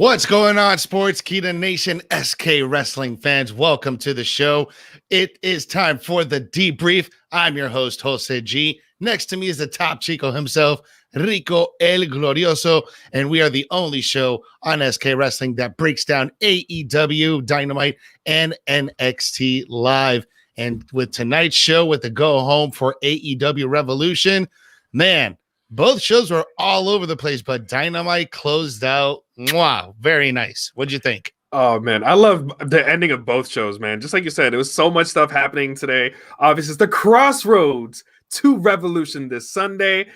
What's going on, Sportskeeda Nation, SK Wrestling fans? Welcome to the show. It is time for the debrief. I'm your host, Jose G. Next to me is the top Chico himself, Rico El Glorioso, and we are the only show on SK Wrestling that breaks down AEW Dynamite and NXT live. And with tonight's show, with the go home for AEW Revolution, man, both shows were all over the place, but Dynamite closed out. Wow, very nice. What'd you think? Oh, man, I love the ending of both shows, man. Just like you said, it was so much stuff happening today. Obviously, it's the crossroads to Revolution this Sunday.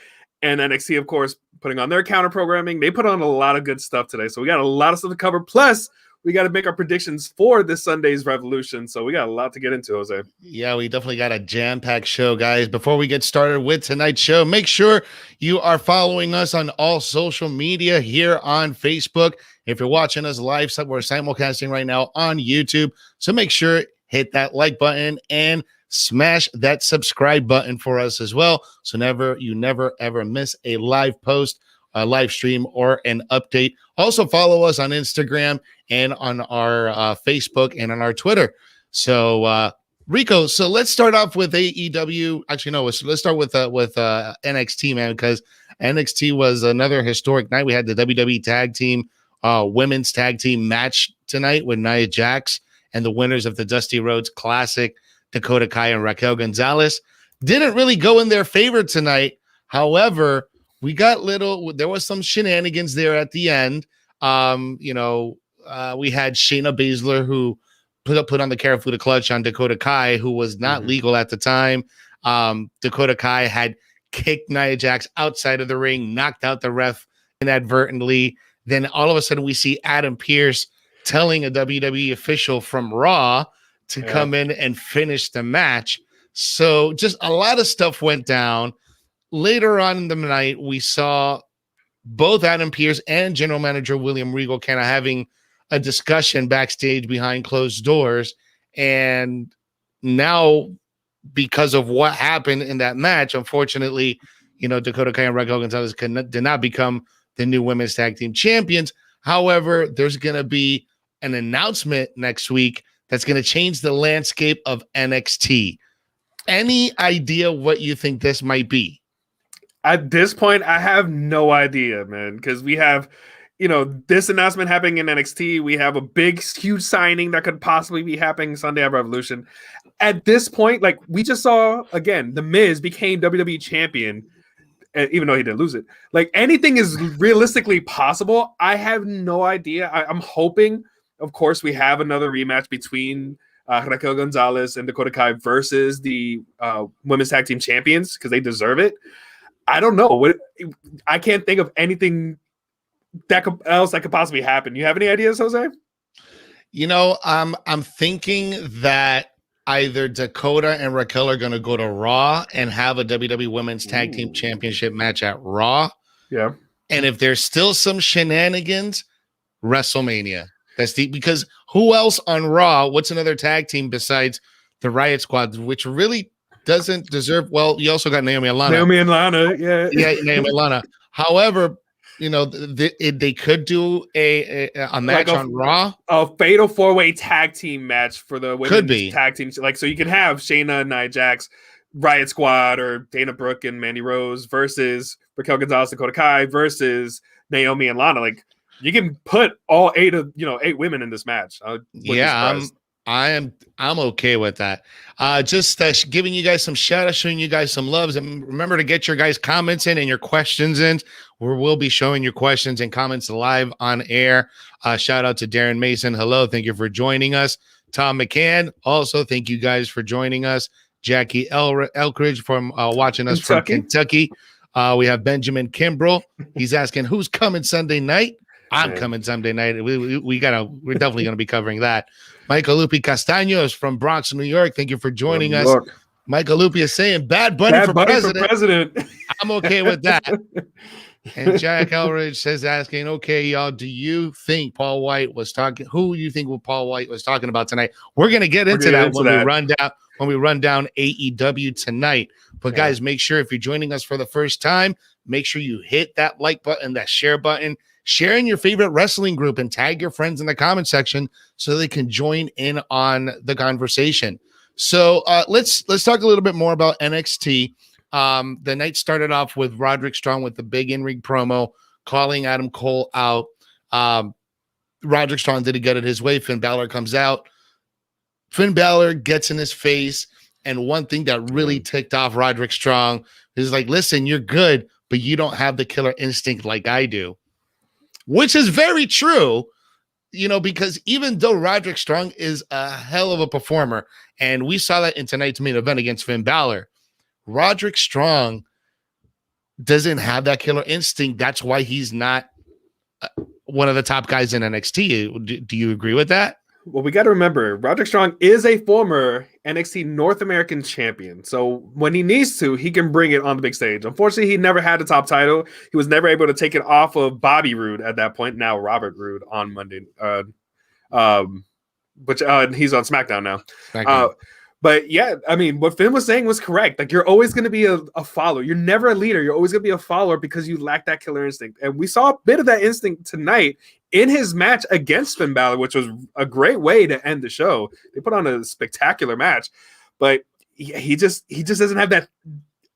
And NXT, of course, putting on their counter programming. They put on a lot of good stuff today. So we got a lot of stuff to cover. Plus, we got to make our predictions for this Sunday's Revolution. So we got a lot to get into, Jose. Yeah, we definitely got a jam-packed show, guys. Before we get started with tonight's show, make sure you are following us on all social media here on Facebook. If you're watching us live, we're simulcasting right now on YouTube. So make sure hit that like button and smash that subscribe button for us as well. So you never ever miss a live post, a live stream, or an update. Also follow us on Instagram and on our Facebook and on our Twitter. So Rico, so let's start off with AEW. Actually, no, let's start with NXT, man, because NXT was another historic night. We had the WWE Tag Team, Women's Tag Team match tonight with Nia Jax and the winners of the Dusty Rhodes Classic, Dakota Kai and Raquel Gonzalez. Didn't really go in their favor tonight. However, we got there was some shenanigans there at the end. We had Shayna Baszler who put on the Karafuda clutch on Dakota Kai, who was not legal at the time. Dakota Kai had kicked Nia Jax outside of the ring, knocked out the ref inadvertently. Then all of a sudden we see Adam Pearce telling a WWE official from Raw to come in and finish the match. So just a lot of stuff went down. Later on in the night, we saw both Adam Pearce and General Manager William Regal kind of having a discussion backstage behind closed doors. And now, because of what happened in that match, unfortunately, Dakota Kai and Raquel Gonzalez did not become the new women's tag team champions. However, there's going to be an announcement next week that's going to change the landscape of NXT. Any idea what you think this might be? At this point, I have no idea, man, because we have, this announcement happening in NXT. We have a big, huge signing that could possibly be happening Sunday at Revolution. At this point, like we just saw, again, The Miz became WWE champion, even though he didn't lose it. Like anything is realistically possible. I have no idea. I'm hoping, of course, we have another rematch between Raquel Gonzalez and Dakota Kai versus the women's tag team champions because they deserve it. I don't know. I can't think of anything else that could possibly happen. You have any ideas, Jose? I'm thinking that either Dakota and Raquel are going to go to Raw and have a WWE Women's Tag Team Championship match at Raw. Yeah. And if there's still some shenanigans, WrestleMania. Because who else on Raw? What's another tag team besides the Riot Squad, which really doesn't deserve? Well, you also got Naomi and Lana. Yeah, Naomi and Lana. However, they could do a match on Raw, a fatal 4-way tag team match for the women's tag team. Like, so you can have Shayna and Nia Jax, Riot Squad, or Dana Brooke and Mandy Rose versus Raquel Gonzalez, Dakota Kai versus Naomi and Lana. Like, you can put all 8 women in this match. I'm okay with that. Just giving you guys some shout outs, showing you guys some loves, and remember to get your guys' comments in and your questions in. We'll be showing your questions and comments live on air. Shout out to Darren Mason. Hello, thank you for joining us. Tom McCann, also thank you guys for joining us. Jackie Elkridge from watching us from Kentucky. We have Benjamin Kimbrell. He's asking who's coming Sunday night. I'm coming Sunday night. We're definitely going to be covering that. Michael Lupi Castaños from Bronx, New York. Thank you for joining us. Michael Lupi is saying Bad Bunny for president. I'm okay with that. And Jack Elridge is asking, okay, y'all, do you think Paul Wight was talking? Who do you think Paul Wight was talking about tonight? We're going to get into that when we run down AEW tonight. But guys, make sure if you're joining us for the first time, make sure you hit that like button, that share button. share in your favorite wrestling group and tag your friends in the comment section so they can join in on the conversation. So let's talk a little bit more about NXT. The night started off with Roderick Strong with the big in-ring promo calling Adam Cole out. Roderick Strong didn't get it his way. Finn Balor comes out. Finn Balor gets in his face. And one thing that really ticked off Roderick Strong is like, listen, you're good, but you don't have the killer instinct like I do, which is very true. Because even though Roderick Strong is a hell of a performer, and we saw that in tonight's main event against Finn Balor, Roderick Strong doesn't have that killer instinct. That's why he's not one of the top guys in NXT. Do you agree with that? Well, we got to remember, Roderick Strong is a former NXT North American champion. So when he needs to, he can bring it on the big stage. Unfortunately, he never had the top title. He was never able to take it off of Bobby Roode at that point. Now Robert Roode on Monday. He's on SmackDown now. But yeah, I mean, what Finn was saying was correct. Like, you're always going to be a follower. You're never a leader. You're always going to be a follower because you lack that killer instinct. And we saw a bit of that instinct tonight in his match against Finn Balor, which was a great way to end the show. They put on a spectacular match, but he just doesn't have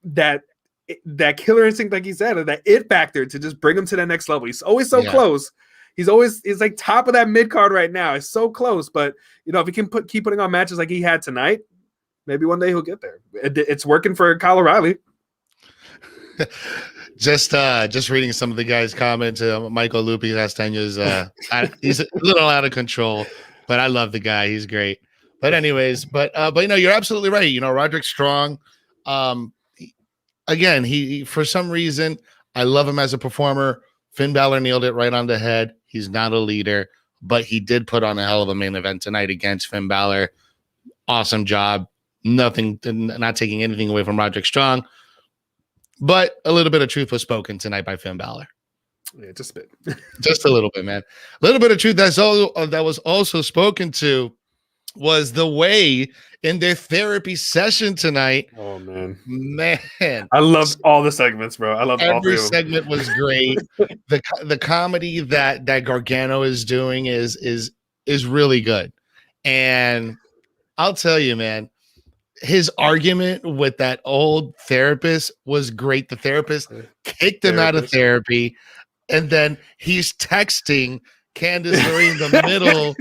that killer instinct, like he said, or that it factor to just bring him to the next level. He's always so close. He's like top of that mid card right now. It's so close, but if he can keep putting on matches like he had tonight, maybe one day he'll get there. It's working for Kyle O'Reilly. Just reading some of the guys' comments. Michael Lupi last time he's a little out of control, but I love the guy. He's great. But anyways, but you're absolutely right. Roderick Strong. Again, he for some reason I love him as a performer. Finn Balor nailed it right on the head. He's not a leader, but he did put on a hell of a main event tonight against Finn Balor. Awesome job. Not taking anything away from Roderick Strong, but a little bit of truth was spoken tonight by Finn Balor. Yeah, just a bit. Just a little bit, man. A little bit of truth that was also spoken to was the way in their therapy session tonight. Oh man, I love all the segments, bro. I love every segment was great. The comedy that Gargano is doing is really good, and I'll tell you, man, his argument with that old therapist was great. The therapist kicked him out of therapy, and then he's texting Candice LeRae in the middle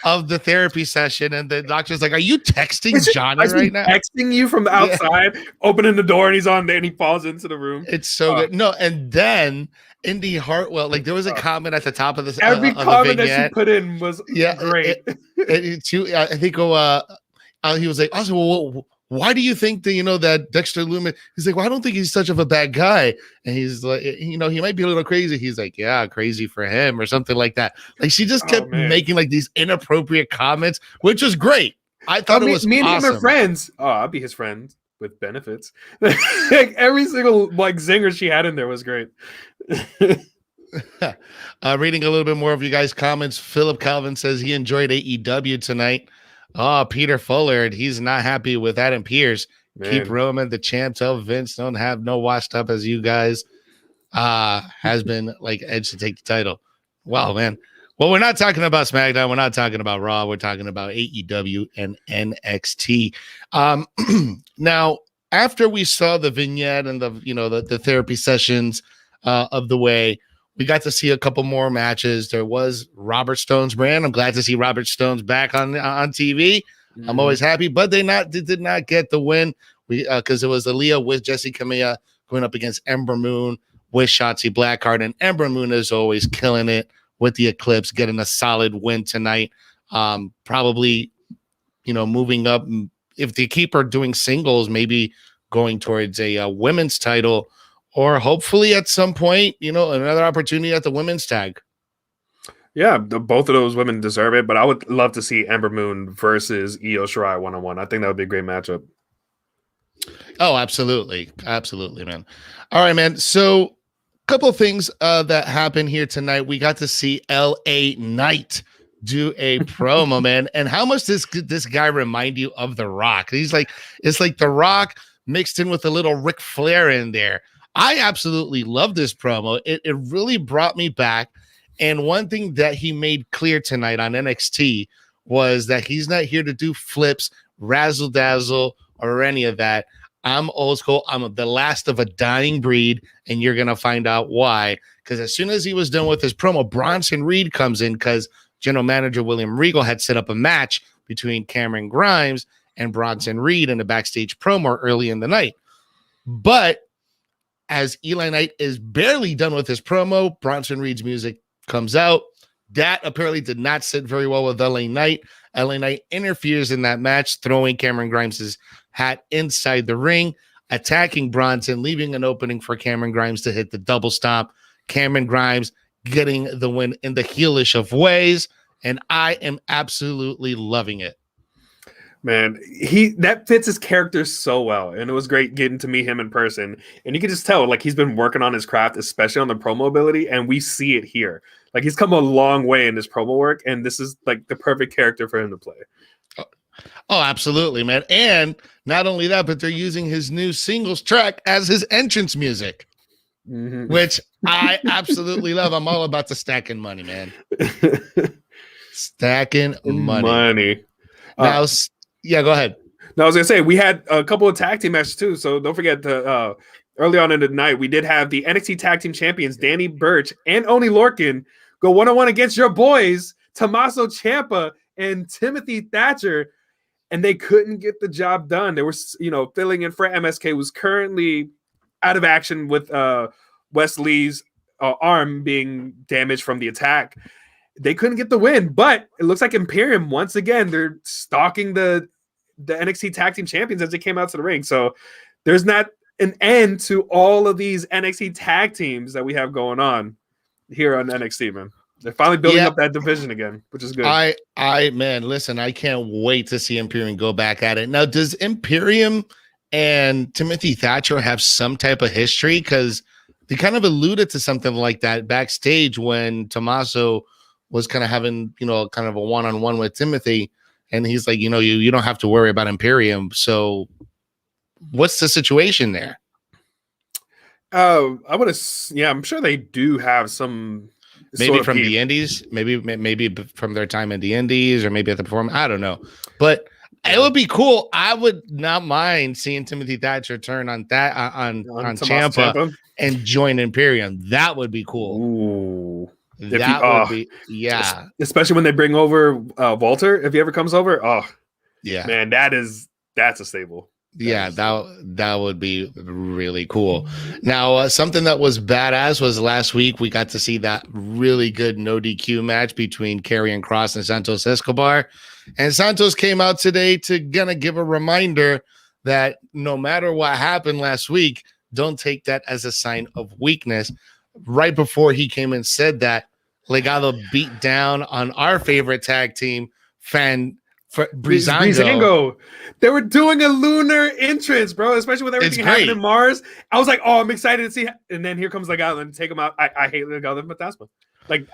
of the therapy session, and the doctor's like, "Are you texting Johnny right now? Texting you from the outside, opening the door, and he's on there, and he falls into the room." It's so good. No, and then Indy Hartwell, like there was a comment at the top of this. Every comment that she put in was great. I think he was like, "Also, well, why do you think that that Dexter Lumis?" He's like, "Well, I don't think he's such of a bad guy." And he's like, he might be a little crazy. He's like, "Yeah, crazy for him," or something like that. Like she just kept making like these inappropriate comments, which was great. I thought it was me and awesome. him are friends. Oh, I'll be his friend with benefits. Like every single zinger she had in there was great. Reading a little bit more of you guys' comments. Philip Calvin says he enjoyed AEW tonight. Oh, Peter Fuller, he's not happy with Adam Pearce. Man. Keep Roman the champ. Tell Vince don't have no washed up as you guys. Has been like Edge to take the title. Wow, man. Well, we're not talking about SmackDown. We're not talking about Raw. We're talking about AEW and NXT. Now, after we saw the vignette and the therapy sessions of the way, we got to see a couple more matches. There was Robert Stone's brand. I'm glad to see Robert Stone's back on TV. Mm-hmm. I'm always happy, but they did not get the win. Because it was Aaliyah with Jessie Kamea going up against Ember Moon with Shotzi Blackheart, and Ember Moon is always killing it with the Eclipse, getting a solid win tonight. Probably, moving up. If they keep her doing singles, maybe going towards a women's title. Or hopefully at some point, another opportunity at the women's tag. Yeah, both of those women deserve it, but I would love to see Ember Moon versus Io Shirai one-on-one. I think that would be a great matchup. Oh, absolutely. Absolutely, man. All right, man. So a couple of things that happened here tonight. We got to see LA Knight do a promo, man. And how much does this guy remind you of The Rock? It's like The Rock mixed in with a little Ric Flair in there. I absolutely love this promo. It really brought me back. And one thing that he made clear tonight on NXT was that he's not here to do flips, razzle dazzle, or any of that. I'm old school. I'm the last of a dying breed, and you're going to find out why. Because as soon as he was done with his promo, Bronson Reed comes in because general manager William Regal had set up a match between Cameron Grimes and Bronson Reed in a backstage promo early in the night. But as Eli Knight is barely done with his promo, Bronson Reed's music comes out. That apparently did not sit very well with LA Knight. LA Knight interferes in that match, throwing Cameron Grimes' hat inside the ring, attacking Bronson, leaving an opening for Cameron Grimes to hit the double stomp. Cameron Grimes getting the win in the heelish of ways, and I am absolutely loving it. Man, that fits his character so well, and it was great getting to meet him in person. And you can just tell, like, he's been working on his craft, especially on the promo ability, and we see it here. Like, he's come a long way in his promo work, and this is like the perfect character for him to play. Oh, absolutely, man. And not only that, but they're using his new singles track as his entrance music, which I absolutely love. I'm all about the stacking money, man. Stacking money. Now, yeah, go ahead. No, I was going to say, we had a couple of tag team matches too, so don't forget to early on in the night, we did have the NXT Tag Team Champions, Danny Burch and Oney Lorcan, go one-on-one against your boys, Tommaso Ciampa and Timothy Thatcher, and they couldn't get the job done. They were, filling in for MSK, who's currently out of action with Wesley's arm being damaged from the attack. They couldn't get the win, but it looks like Imperium, once again, they're stalking the NXT Tag Team Champions as they came out to the ring. So there's not an end to all of these NXT tag teams that we have going on here on NXT, man. They're finally building up that division again, which is good. Man, listen, I can't wait to see Imperium go back at it. Now, does Imperium and Timothy Thatcher have some type of history? Because they kind of alluded to something like that backstage when Tommaso was kind of having, kind of a one-on-one with Timothy. And he's like, you don't have to worry about Imperium. So what's the situation there? I'm sure they do have some. Maybe from the Indies, maybe from their time in the Indies, or maybe at the performance. I don't know, but it would be cool. I would not mind seeing Timothy Thatcher turn on Ciampa and join Imperium. That would be cool. Ooh. That would be, yeah. Especially when they bring over Walter, if he ever comes over. Oh, yeah, man, that's a stable. That would be really cool. Now, something that was badass was last week we got to see that really good no DQ match between Karrion Kross and Santos Escobar. And Santos came out today to gonna give a reminder that no matter what happened last week, don't take that as a sign of weakness. Right before he came and said that, Legado beat down on our favorite tag team, Breezango. They were doing a lunar entrance, bro, especially with everything happening in Mars. I was like, oh, I'm excited to see. And then here comes Legado and take him out. I hate Legado Fantasma. Like,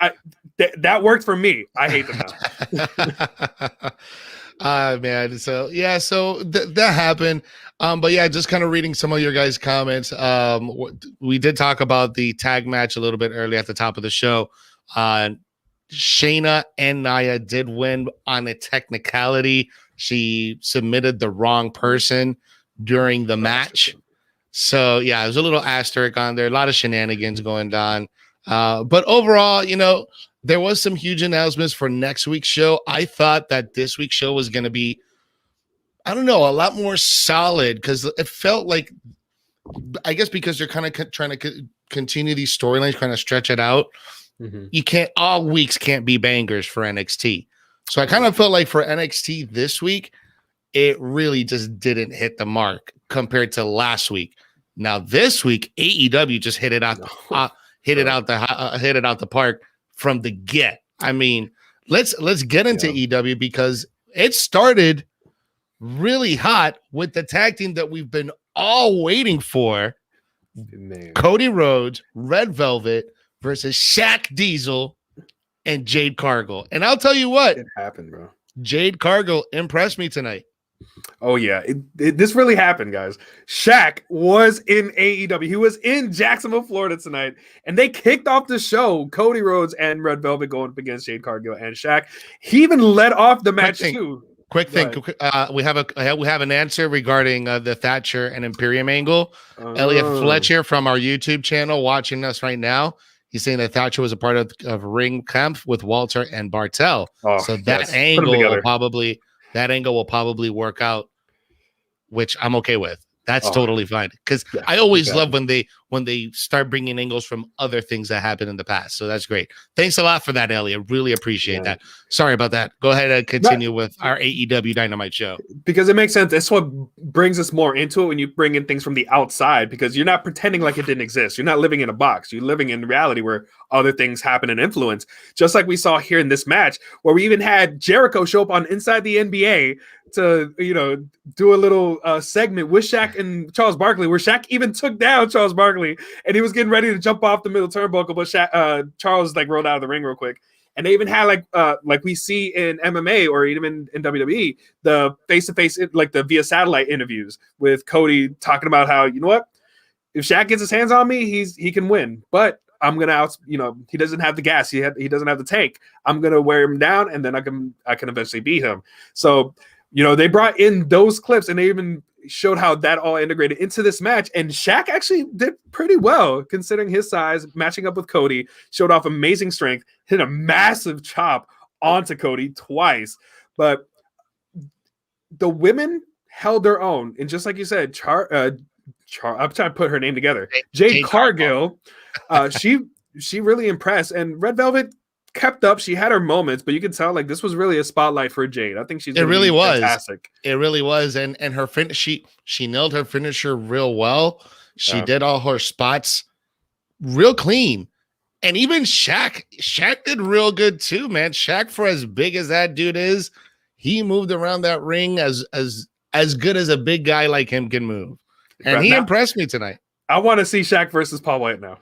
that worked for me. I hate them now. Man. So, yeah, that happened. But yeah, just kind of reading some of your guys' comments. We did talk about the tag match a little bit early at the top of the show. Shayna and Nia did win on a technicality. She submitted the wrong person during the match. So, yeah, there's a little asterisk on there. A lot of shenanigans going on. But overall, there was some huge announcements for next week's show. I thought that this week's show was going to be, I don't know, a lot more solid because it felt like, I guess because they're kind of trying to continue these storylines, kind of stretch it out. Mm-hmm. All weeks can't be bangers for NXT. So I kind of felt like for NXT this week, it really just didn't hit the mark compared to last week. Now this week, AEW just hit it out the park from the get. I mean, let's get into EW because it started really hot with the tag team that we've been all waiting for. Man. Cody Rhodes, Red Velvet versus Shaq Diesel and Jade Cargill. And I'll tell you what, it happened, bro. Jade Cargill impressed me tonight. Oh yeah, this really happened, guys. Shaq was in AEW. He was in Jacksonville, Florida tonight, and they kicked off the show. Cody Rhodes and Red Velvet going up against Jade Cargill and Shaq. He even led off the match too. Quick thing, we have an answer regarding the Thatcher and Imperium angle. Elliot Fletcher from our YouTube channel watching us right now. He's saying that Thatcher was a part of Ring Camp with Walter and Bartel. So that angle will probably work out, which I'm okay with. That's totally fine, because I always love when they start bringing angles from other things that happened in the past. So that's great. Thanks a lot for that, Elliot. Really appreciate that. Sorry about that. Go ahead and continue with our AEW Dynamite show. Because it makes sense. That's what brings us more into it when you bring in things from the outside, because you're not pretending like it didn't exist. You're not living in a box. You're living in reality where other things happen and influence. Just like we saw here in this match, where we even had Jericho show up on Inside the NBA to, do a little segment with Shaq and Charles Barkley, where Shaq even took down Charles Barkley, and he was getting ready to jump off the middle turnbuckle, but Charles rolled out of the ring real quick. And they even had like we see in MMA or even in WWE, the face-to-face, like the via satellite interviews with Cody talking about how, you know what, if Shaq gets his hands on me, he can win, but I'm gonna he doesn't have the gas, he doesn't have the tank. I'm gonna wear him down, and then I can eventually beat him. So they brought in those clips, and they even showed how that all integrated into this match. And Shaq actually did pretty well considering his size, matching up with Cody, showed off amazing strength, hit a massive chop onto Cody twice. But the women held their own. And just like you said, I'm trying to put her name together. Jade Cargill, she really impressed. And Red Velvet kept up. She had her moments, but you can tell this was really a spotlight for Jade. I think she's really fantastic. It really was. And her she nailed her finisher real well. She did all her spots real clean. And even Shaq did real good too, man. Shaq, for as big as that dude is, he moved around that ring as good as a big guy like him can move. And he impressed me tonight. I want to see Shaq versus Paul Wight now.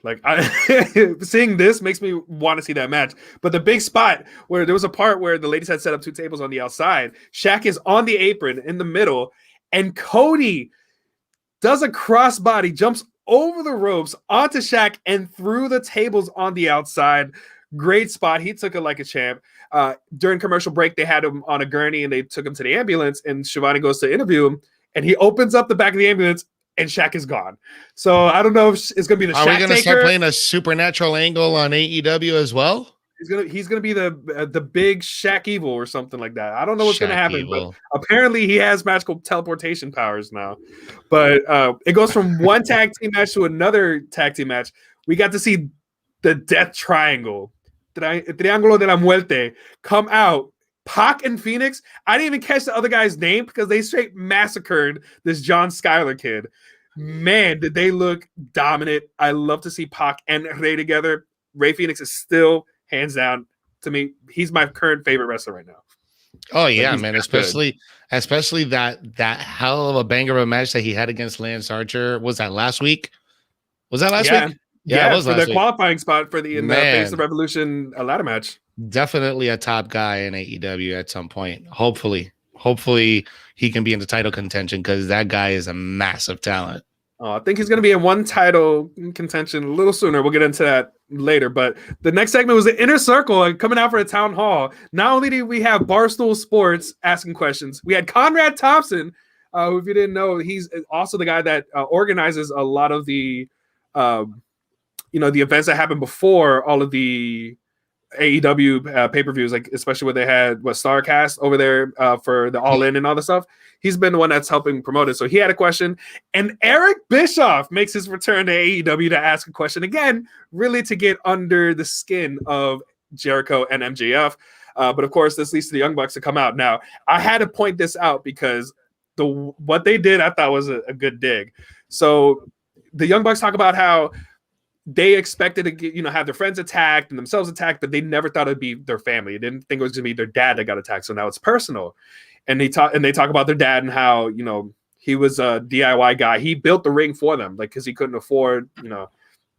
Seeing this makes me want to see that match. But the big spot where there was a part where the ladies had set up two tables on the outside, Shaq is on the apron in the middle, and Cody does a crossbody, jumps over the ropes onto Shaq and through the tables on the outside. Great spot. He took it like a champ. During commercial break, they had him on a gurney and they took him to the ambulance, and Shivani goes to interview him, and he opens up the back of the ambulance, and Shaq is gone. So I don't know if it's going to be the Shaq. Are we going to start playing a supernatural angle on AEW as well? He's gonna be the big Shaq Evil or something like that. I don't know what's going to happen, but apparently he has magical teleportation powers now. But it goes from one tag team match to another tag team match. We got to see the Death Triangle, Triángulo de la Muerte, come out. Pac and Phoenix. I didn't even catch the other guy's name because they straight massacred this John Schuyler kid. Man, did they look dominant. I love to see Pac and Rey together. Rey Fenix is still, hands down, to me, he's my current favorite wrestler right now. Oh yeah, man. Especially that hell of a banger of a match that he had against Lance Archer. Was that last week? Was that last week? Yeah, it was for the qualifying spot for the Face of Revolution ladder match. Definitely a top guy in AEW at some point. Hopefully he can be in the title contention, because that guy is a massive talent. I think he's going to be in one title contention a little sooner. We'll get into that later. But the next segment was the Inner Circle coming out for a town hall. Not only did we have Barstool Sports asking questions, we had Conrad Thompson, who, if you didn't know, he's also the guy that organizes a lot of the the events that happen before all of the AEW pay-per-views, especially when they had StarCast over there for the All In and all the stuff. He's been the one that's helping promote it. So he had a question, and Eric Bischoff makes his return to AEW to ask a question again, really to get under the skin of Jericho and MJF. But of course, this leads to the Young Bucks to come out. Now, I had to point this out because what they did, I thought was a good dig. So the Young Bucks talk about how they expected to get, have their friends attacked and themselves attacked, but they never thought it'd be their family. They didn't think it was going to be their dad that got attacked. So now it's personal. And they talk about their dad and how, he was a DIY guy. He built the ring for them, because he couldn't afford,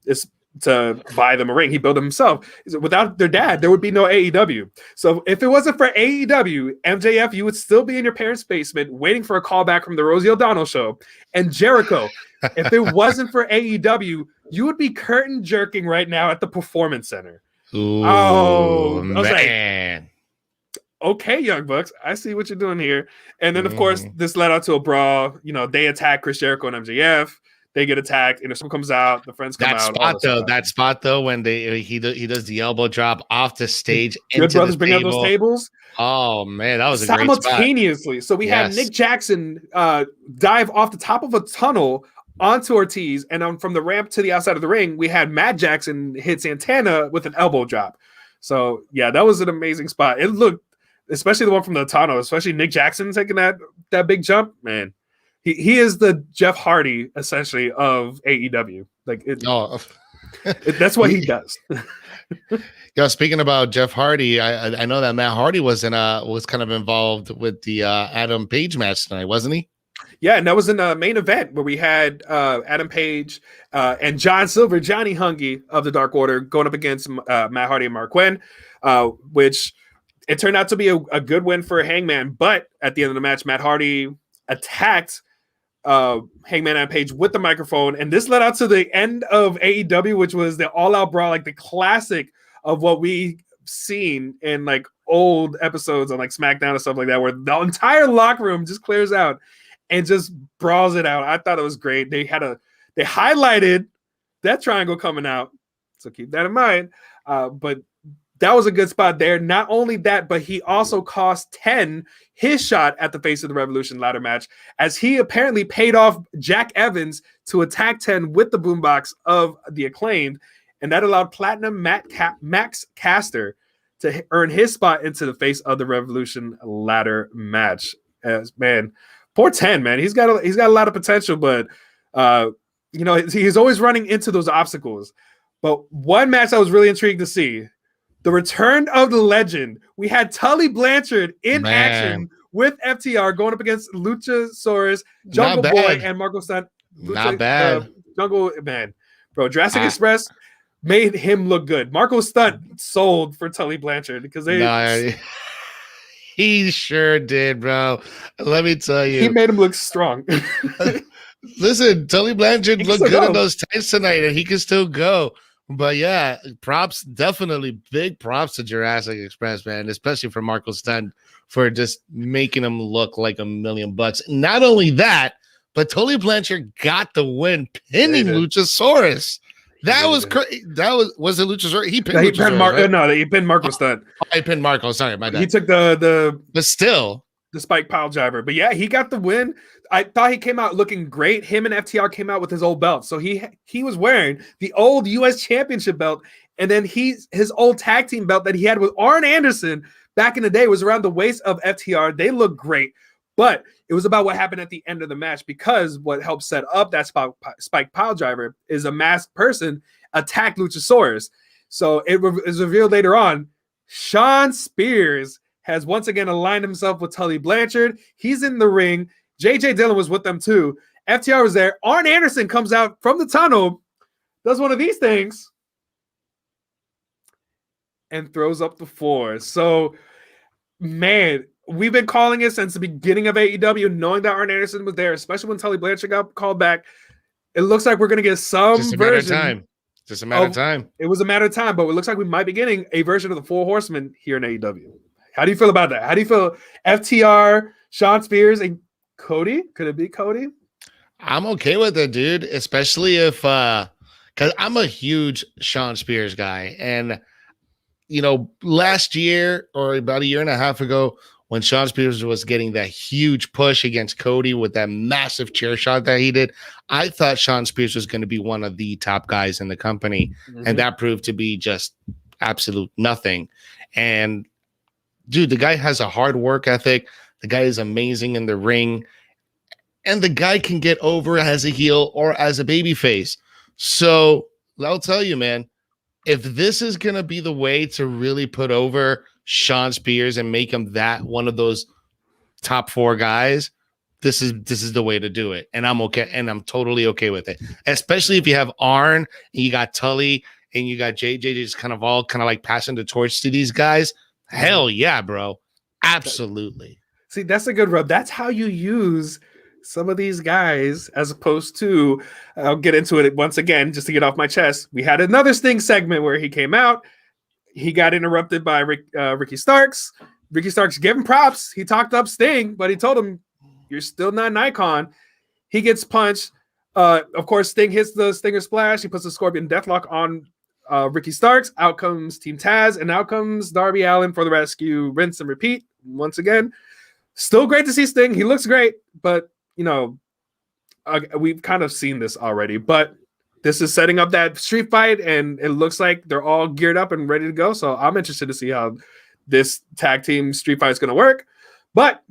this to buy them a ring. He built them himself. He said, without their dad, there would be no AEW. So if it wasn't for AEW, MJF, you would still be in your parents' basement waiting for a call back from the Rosie O'Donnell show. And Jericho, if it wasn't for AEW, you would be curtain jerking right now at the Performance Center. Ooh, I was man. like, okay, Young Bucks, I see what you're doing here. And then, of course, this led out to a brawl. You know, they attack Chris Jericho and MJF. They get attacked, and if someone comes out, the friends come out. That spot though, when he does the elbow drop off the stage, Good brothers bring out those tables. Oh man, that was a great spot. Simultaneously. So we had Nick Jackson dive off the top of a tunnel onto Ortiz, and from the ramp to the outside of the ring, we had Matt Jackson hit Santana with an elbow drop. So yeah, that was an amazing spot. It looked, especially the one from the tunnel, especially Nick Jackson taking that big jump, man. He is the Jeff Hardy, essentially, of AEW. That's what he does. Yeah, speaking about Jeff Hardy, I know that Matt Hardy was kind of involved with the Adam Page match tonight, wasn't he? Yeah, and that was in the main event where we had Adam Page and John Silver, Johnny Hungy of the Dark Order, going up against Matt Hardy and Mark Quinn, which it turned out to be a good win for Hangman. But at the end of the match, Matt Hardy attacked Hangman Adam Page with the microphone, and this led out to the end of AEW, which was the all-out brawl, like the classic of what we seen in like old episodes on like SmackDown and stuff like that, where the entire locker room just clears out and just brawls it out. I thought it was great. They highlighted that triangle coming out, so keep that in mind. But that was a good spot there. Not only that, but he also cost 10 his shot at the Face of the Revolution ladder match, as he apparently paid off Jack Evans to attack 10 with the boombox of the Acclaimed, and that allowed Platinum Max Caster to earn his spot into the Face of the Revolution ladder match. Man, poor 10, man. He's got a lot of potential, but he's always running into those obstacles. But one match I was really intrigued to see, the return of the legend. We had Tully Blanchard in action with FTR going up against Luchasaurus, Jungle Boy, and Marco Stunt. Not bad. Jungle, man. Bro, Jurassic Express made him look good. Marco Stunt sold for Tully Blanchard because he sure did, bro. Let me tell you. He made him look strong. Listen, Tully Blanchard looked good in those tights tonight, and he can still go. But yeah, definitely big props to Jurassic Express, man, especially for Marco Stunt for just making him look like $1 million. Not only that, but Tully Blanchard got the win, pinning Luchasaurus. That was crazy. Was it Luchasaurus? He pinned Luchasaurus, right? No, he pinned Marco Stunt. I pinned Marco. Sorry, my bad. He took the spike pile driver. But yeah, he got the win. I thought he came out looking great. Him and FTR came out with his old belt. So he was wearing the old US Championship belt. And then his old tag team belt that he had with Arn Anderson back in the day was around the waist of FTR. They look great. But it was about what happened at the end of the match, because what helped set up that spike pile driver is a masked person attacked Luchasaurus. So it was revealed later on, Shawn Spears has once again aligned himself with Tully Blanchard. He's in the ring. JJ Dillon was with them too. FTR was there. Arn Anderson comes out from the tunnel, does one of these things, and throws up the floor. So, man, we've been calling it since the beginning of AEW, knowing that Arn Anderson was there, especially when Tully Blanchard got called back. It looks like we're going to get some version. Just a matter of time. It was a matter of time, but it looks like we might be getting a version of the Four Horsemen here in AEW. How do you feel about that? How do you feel? FTR, Shawn Spears, and Cody? Could it be Cody? I'm okay with it, dude. Especially if, because I'm a huge Shawn Spears guy. And, last year or about a year and a half ago, when Shawn Spears was getting that huge push against Cody with that massive chair shot that he did, I thought Shawn Spears was going to be one of the top guys in the company. Mm-hmm. And that proved to be just absolute nothing. And, dude, the guy has a hard work ethic. The guy is amazing in the ring. And the guy can get over as a heel or as a babyface. So I'll tell you, man, if this is going to be the way to really put over Shawn Spears and make him that one of those top 4 guys, this is the way to do it, and I'm okay, and I'm totally okay with it. Especially if you have Arn and you got Tully and you got JJ, just kind of like passing the torch to these guys. Hell yeah, bro, absolutely. See, that's a good rub. That's how you use some of these guys, as opposed to, I'll get into it once again just to get off my chest. We had another Sting segment where he came out. He got interrupted by Ricky Starks. Ricky Starks gave him props. He talked up Sting, but he told him, "You're still not an icon." He gets punched. Of course, Sting hits the Stinger Splash. He puts the Scorpion Deathlock on Ricky Starks. Out comes Team Taz, and out comes Darby Allin for the rescue. Rinse and repeat once again. Still great to see Sting. He looks great, but we've kind of seen this already. But this is setting up that street fight, and it looks like they're all geared up and ready to go. So I'm interested to see how this tag team street fight is going to work. But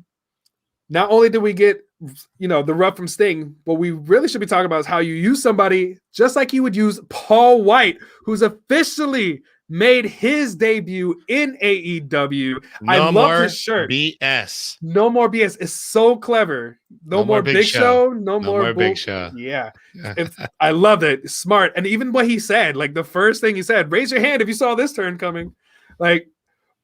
not only did we get, the rub from Sting, what we really should be talking about is how you use somebody just like you would use Paul Wight, who's officially made his debut in AEW. I love his shirt. BS. No more BS. It's so clever. No more Big Show. No more Big Show. Yeah. I love it. It's smart. And even what he said, like the first thing he said, raise your hand if you saw this turn coming. Like,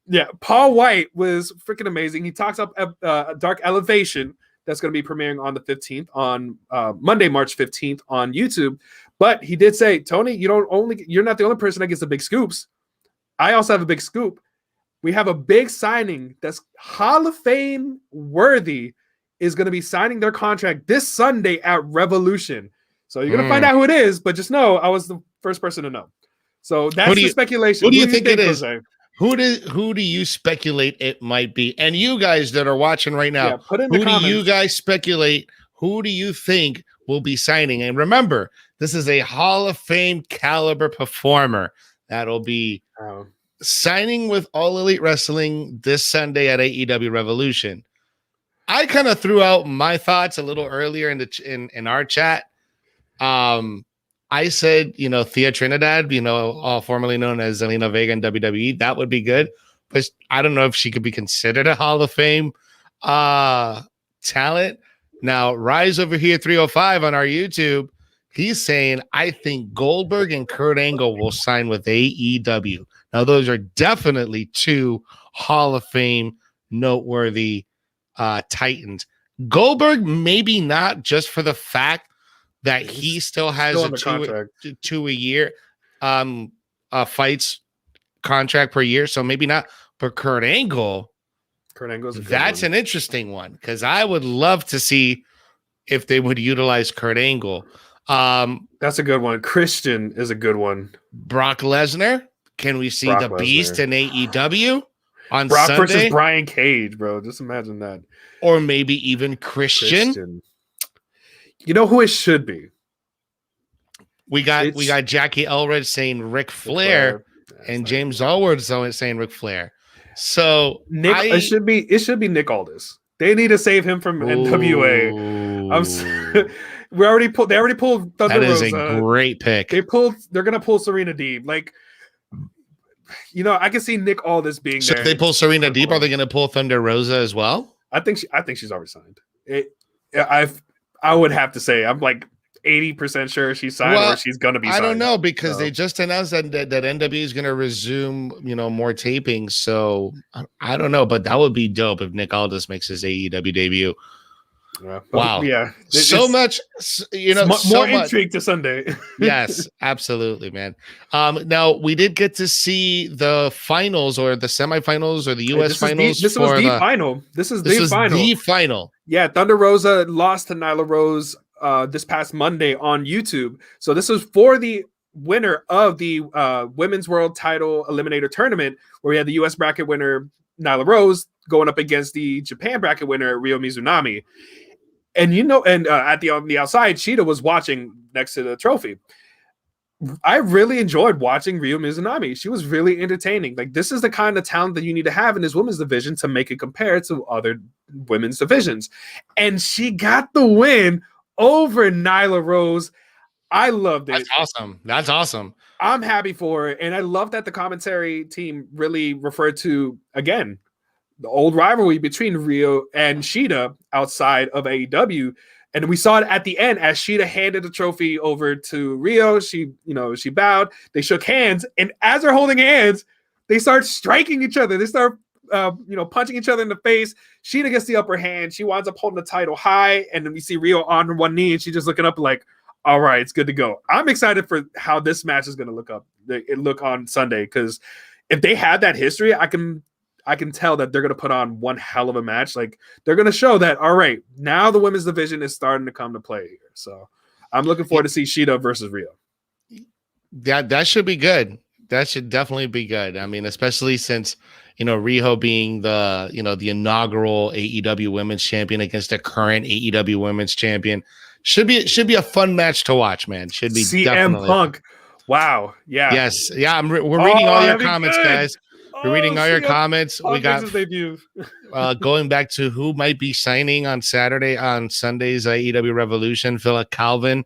yeah, Paul Wight was freaking amazing. He talks up Dark Elevation that's going to be premiering on the 15th, on Monday, March 15th on YouTube. But he did say, Tony, you're not the only person that gets the big scoops. I also have a big scoop. We have a big signing that's Hall of Fame worthy, is going to be signing their contract this Sunday at Revolution. So you're going to find out who it is, but just know I was the first person to know. So that's the speculation. Who do you think it is? Jose? Who do you speculate it might be? And you guys that are watching right now, put in the comments. Do you guys speculate? Who do you think will be signing? And remember, this is a Hall of Fame caliber performer that'll be signing with All Elite Wrestling this Sunday at AEW Revolution. I kind of threw out my thoughts a little earlier in our chat. I said, Thea Trinidad, all formerly known as Zelina Vega in WWE, that would be good. But I don't know if she could be considered a Hall of Fame talent. Now, Rise over here 305 on our YouTube, he's saying, I think Goldberg and Kurt Angle will sign with AEW. Now, those are definitely two Hall of Fame noteworthy Titans. Goldberg, maybe not, just for the fact that he still has a two a year fights contract per year. So maybe not. But Kurt Angle's that's an interesting one, because I would love to see if they would utilize Kurt Angle. That's a good one. Christian is a good one. Brock Lesnar. Can we see the Beast in AEW on Brock Sunday? Versus Brian Cage, bro. Just imagine that. Or maybe even Christian. You know who it should be? We got Jackie Elridge saying Ric Flair, and James Allward saying Ric Flair. So it should be Nick Aldis. They need to save him from NWA. They already pulled Thunder Rosa. That is a great pick. They're gonna pull Serena Deeb. Like, I can see Nick Aldis being there. So if they pull Serena Deeb, are they gonna pull Thunder Rosa as well? I think she's already signed. I would have to say I'm like 80% sure she's signed, or she's gonna be signed. I don't know, because they just announced that NWA is gonna resume, more taping. So I don't know, but that would be dope if Nick Aldis makes his AEW debut. Yeah, wow. Yeah. So much, more intrigue to Sunday. Yes, absolutely, man. Now we did get to see the finals, or the semifinals, or the US finals. This was the final. This is the final. Yeah, Thunder Rosa lost to Nyla Rose this past Monday on YouTube. So this was for the winner of the Women's World Title Eliminator Tournament, where we had the US bracket winner Nyla Rose going up against the Japan bracket winner Ryo Mizunami. And at on the outside, Shida was watching next to the trophy. I really enjoyed watching Ryo Mizunami. She was really entertaining. Like, this is the kind of talent that you need to have in this women's division to make it compare to other women's divisions. And she got the win over Nyla Rose. I loved it. That's awesome. I'm happy for her. And I love that the commentary team really referred to, again, the old rivalry between Rio and Shida outside of AEW. And we saw it at the end as Shida handed the trophy over to Rio. She bowed. They shook hands, and as they're holding hands, they start striking each other. They start, punching each other in the face. Shida gets the upper hand. She winds up holding the title high, and then we see Rio on one knee, and she's just looking up like, "All right, it's good to go." I'm excited for how this match is going to look on Sunday, because if they had that history, I can tell that they're going to put on one hell of a match. Like, they're going to show that, all right, now the women's division is starting to come to play here. So I'm looking forward to see Shida versus Rio. That should be good. That should definitely be good. I mean, especially since, Rio being the inaugural AEW Women's Champion against the current AEW Women's Champion should be a fun match to watch, man. Should be CM definitely. Punk. Wow. Yeah. Yes. Yeah. We're reading all your comments, good. guys. We're reading all your comments. Punk we got going back to who might be signing on Sunday's AEW Revolution. Philip Calvin,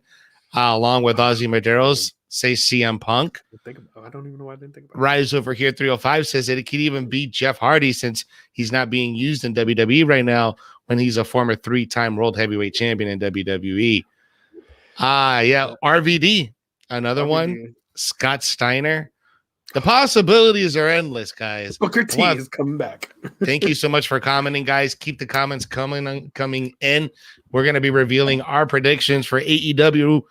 along with Ozzy Medeiros, say CM Punk. I don't even know why I didn't think about it. Rise over here 305 says that it could even beat Jeff Hardy, since he's not being used in WWE right now when he's a former 3-time World Heavyweight Champion in WWE. Yeah, RVD, another one. Scott Steiner. The possibilities are endless, guys. Booker T is coming back. Thank you so much for commenting, guys. Keep the comments coming in. We're going to be revealing our predictions for AEW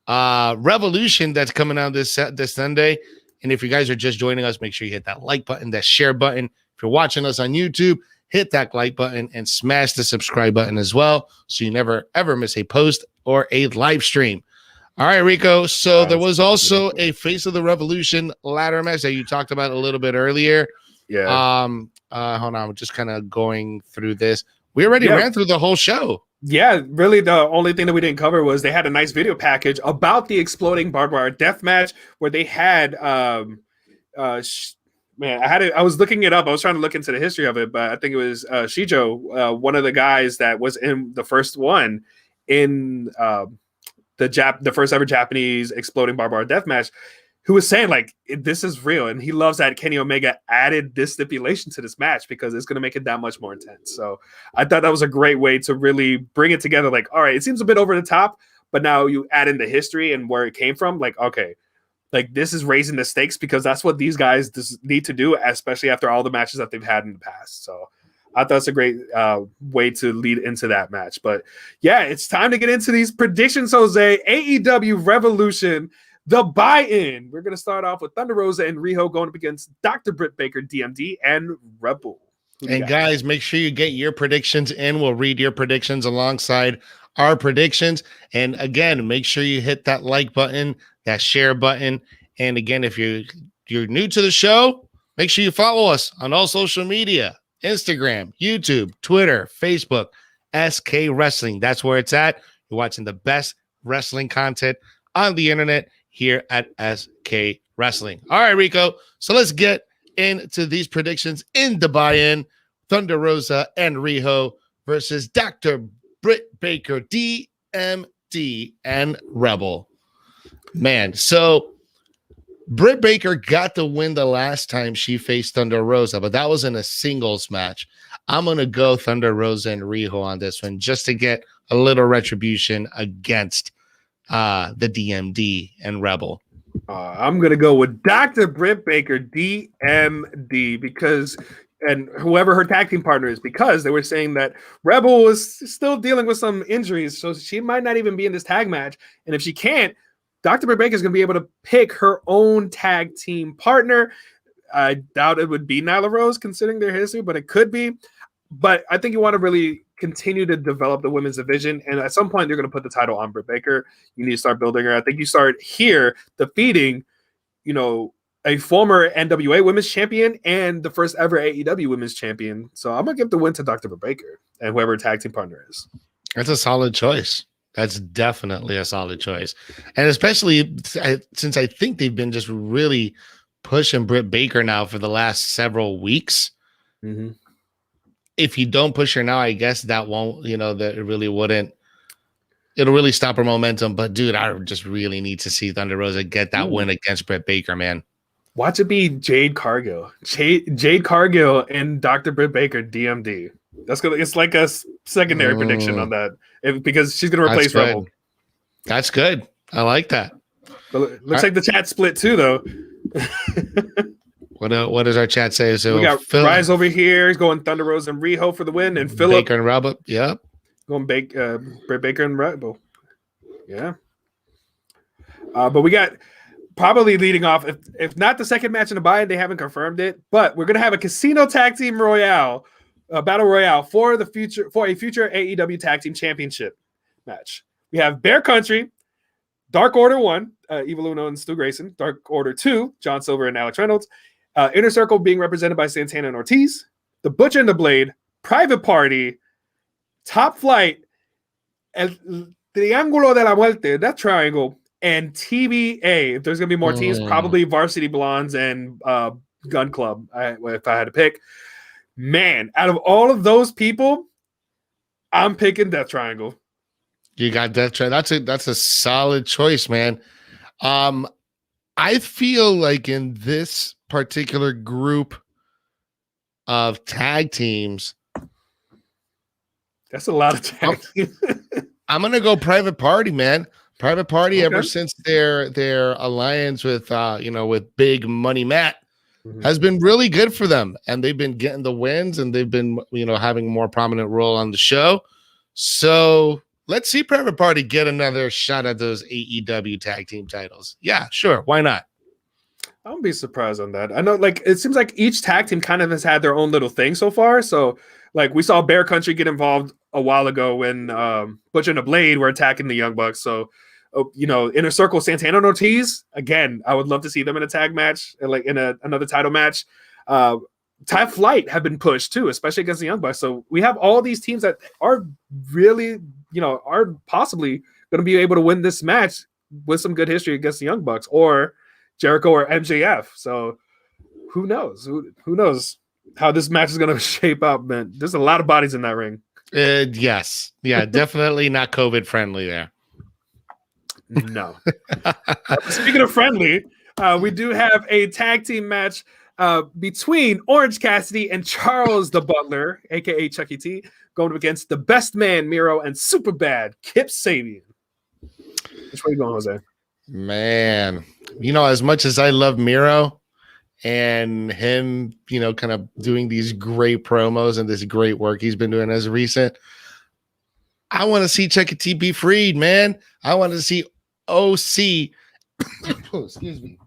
Revolution that's coming out this Sunday. And if you guys are just joining us, make sure you hit that like button, that share button. If you're watching us on YouTube, hit that like button and smash the subscribe button as well, so you never ever miss a post or a live stream. All right, Rico. So there was also a Face of the Revolution ladder match that you talked about a little bit earlier. Yeah. Hold on. We're just kind of going through this. We already ran through the whole show. Yeah, really, the only thing that we didn't cover was they had a nice video package about the exploding barbed wire death match, where they had I was looking it up. I was trying to look into the history of it, but I think it was Shijo, one of the guys that was in the first one in the first ever Japanese exploding barbed wire death match, who was saying like, this is real, and he loves that Kenny Omega added this stipulation to this match because it's going to make it that much more intense. So I thought that was a great way to really bring it together. Like, all right, it seems a bit over the top, but now you add in the history and where it came from. Like, okay, like this is raising the stakes, because that's what these guys need to do, especially after all the matches that they've had in the past. So I thought it's a great way to lead into that match. But yeah, it's time to get into these predictions, Jose. AEW Revolution, the buy-in. We're going to start off with Thunder Rosa and Riho going up against Dr. Britt Baker, DMD, and Rebel. And guys, make sure you get your predictions in. We'll read your predictions alongside our predictions. And again, make sure you hit that like button, that share button. And again, if you're new to the show, make sure you follow us on all social media. Instagram, YouTube, Twitter, Facebook, SK Wrestling. That's where it's at. You're watching the best wrestling content on the internet here at SK Wrestling. All right, Rico. So let's get into these predictions in the buy-in. Thunder Rosa and Riho versus Dr. Britt Baker, DMD, and Rebel. Man, so Britt Baker got the win the last time she faced Thunder Rosa, but that was in a singles match. I'm going to go Thunder Rosa and Riho on this one just to get a little retribution against the DMD and Rebel. I'm going to go with Dr. Britt Baker, DMD, and whoever her tag team partner is, because they were saying that Rebel is still dealing with some injuries, so she might not even be in this tag match. And if she can't, Dr. Britt Baker is going to be able to pick her own tag team partner. I doubt it would be Nyla Rose considering their history, but it could be. But I think you want to really continue to develop the women's division. And at some point, they're going to put the title on Britt Baker. You need to start building her. I think you start here defeating, a former NWA women's champion and the first ever AEW women's champion. So I'm going to give the win to Dr. Britt Baker and whoever her tag team partner is. That's a solid choice. That's definitely a solid choice. And especially since I think they've been just really pushing Britt Baker now for the last several weeks. Mm-hmm. If you don't push her now, I guess that won't, that it really wouldn't. It'll really stop her momentum. But, dude, I just really need to see Thunder Rosa get that win against Britt Baker, man. Watch it be Jade Cargill. Jade Cargill and Dr. Britt Baker DMD. It's like a secondary prediction on that because she's gonna replace Rebel. That's good. I like that. But it looks like the chat split too, though. What does our chat say? So we got Rise over here. He's going Thunder Rose and Riho for the win, and Philip Baker and Rebel. Yep. Going Britt Baker and Rebel. Yeah. But we got probably leading off, if not the second match in the buy, they haven't confirmed it, but we're gonna have a Casino Tag Team Royale, Battle Royale for a future AEW Tag Team Championship match. We have Bear Country, Dark Order 1, Evil Uno and Stu Grayson, Dark Order 2, John Silver and Alex Reynolds, Inner Circle being represented by Santana and Ortiz, The Butcher and the Blade, Private Party, Top Flight, El Triángulo de la Muerte, that triangle, and TBA. If there's going to be more teams, probably Varsity Blondes and Gun Club, if I had to pick. Man, out of all of those people, I'm picking Death Triangle. You got Death Triangle. That's a solid choice, man. I feel like in this particular group of tag teams, that's a lot of tag teams. I'm gonna go Private Party, man. Private Party, ever since their alliance with with Big Money Matt, has been really good for them, and they've been getting the wins, and they've been having a more prominent role on the show. So let's see Private Party get another shot at those AEW tag team titles. Yeah, sure, why not? I won't be surprised on that. I know, it seems like each tag team kind of has had their own little thing so far. So, we saw Bear Country get involved a while ago when Butcher and the Blade were attacking the Young Bucks. So, Inner Circle, Santana and Ortiz, again, I would love to see them in a tag match, in another title match. Top Flight have been pushed too, especially against the Young Bucks. So we have all these teams that are really, are possibly going to be able to win this match with some good history against the Young Bucks or Jericho or MJF. So who knows? Who knows how this match is going to shape up, man? There's a lot of bodies in that ring. Yes. Yeah, definitely not COVID friendly there. No. Speaking of friendly, we do have a tag team match between Orange Cassidy and Charles the Butler, aka Chucky T, going against the Best Man Miro and Superbad Kip Sabian. Which way are you going, Jose? Man, as much as I love Miro and him, kind of doing these great promos and this great work he's been doing as of recent, I want to see Chucky T be freed, man. I want to see OC. Excuse me.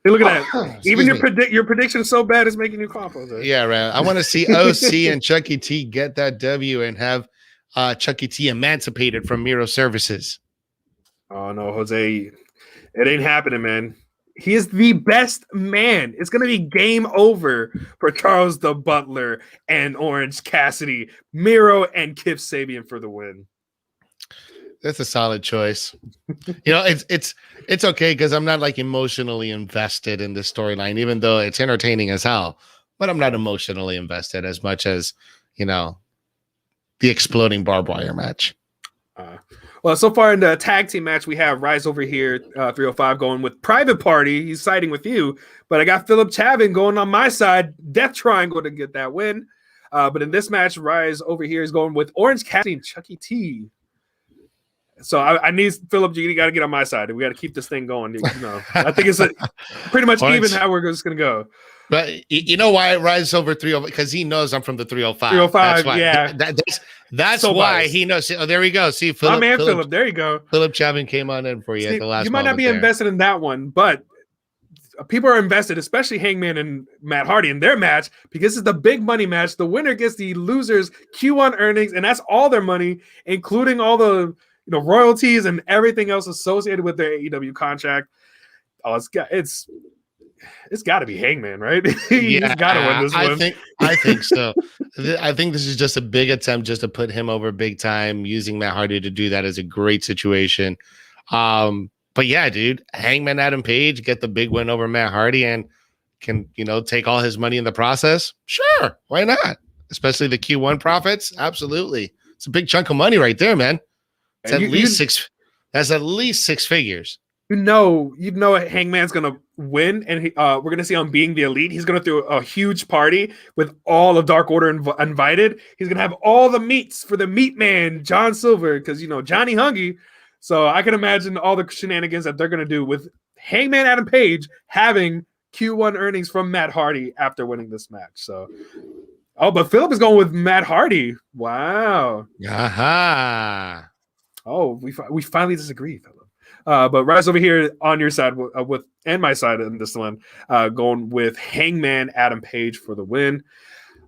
Hey, look at that. Even your prediction is so bad it's making you cough. Jose. Yeah, man. I want to see OC and Chucky T get that W and have Chucky T emancipated from Miro services. Oh no, Jose. It ain't happening, man. He is the best man. It's going to be game over for Charles the Butler and Orange Cassidy, Miro and Kip Sabian for the win. That's a solid choice. It's okay because I'm not emotionally invested in this storyline, even though it's entertaining as hell. But I'm not emotionally invested as much as the exploding barbed wire match. Well, so far in the tag team match, we have Rise over here, 305 going with Private Party. He's siding with you, but I got Philip Chavin going on my side, Death Triangle to get that win. But in this match, Rise over here is going with Orange Cassidy and Chucky T. So I need Philip. You got to get on my side. We got to keep this thing going. I think it's pretty much even how we're just going to go. But you know why Rise over 305? Because he knows I'm from the 305. 305, that's why. yeah. That's so why biased. He knows. Oh, there we go. See, Philip. My man, Philip. There you go. Philip Chavin came on in for you at the last. You might not be invested in that one, but people are invested, especially Hangman and Matt Hardy in their match, because it's the big money match. The winner gets the losers Q1 earnings, and that's all their money, including all the royalties and everything else associated with their AEW contract. Oh, it's got to be Hangman, right? He's got to win this one. I think so. I think this is just a big attempt just to put him over big time. Using Matt Hardy to do that is a great situation. But yeah, dude, Hangman Adam Page get the big win over Matt Hardy and can take all his money in the process. Sure, why not? Especially the Q1 profits. Absolutely, it's a big chunk of money right there, man. It's at least six. That's at least six figures. Hangman's gonna win, and we're going to see him being the elite. He's going to throw a huge party with all of Dark Order invited. He's going to have all the meats for the meat man, John Silver, because, Johnny Hungee. So I can imagine all the shenanigans that they're going to do with Hangman Adam Page having Q1 earnings from Matt Hardy after winning this match. So, but Philip is going with Matt Hardy. Wow. Aha. Oh, we finally disagree, Philip. But Rise over here on your side and my side in this one, going with Hangman Adam Page for the win.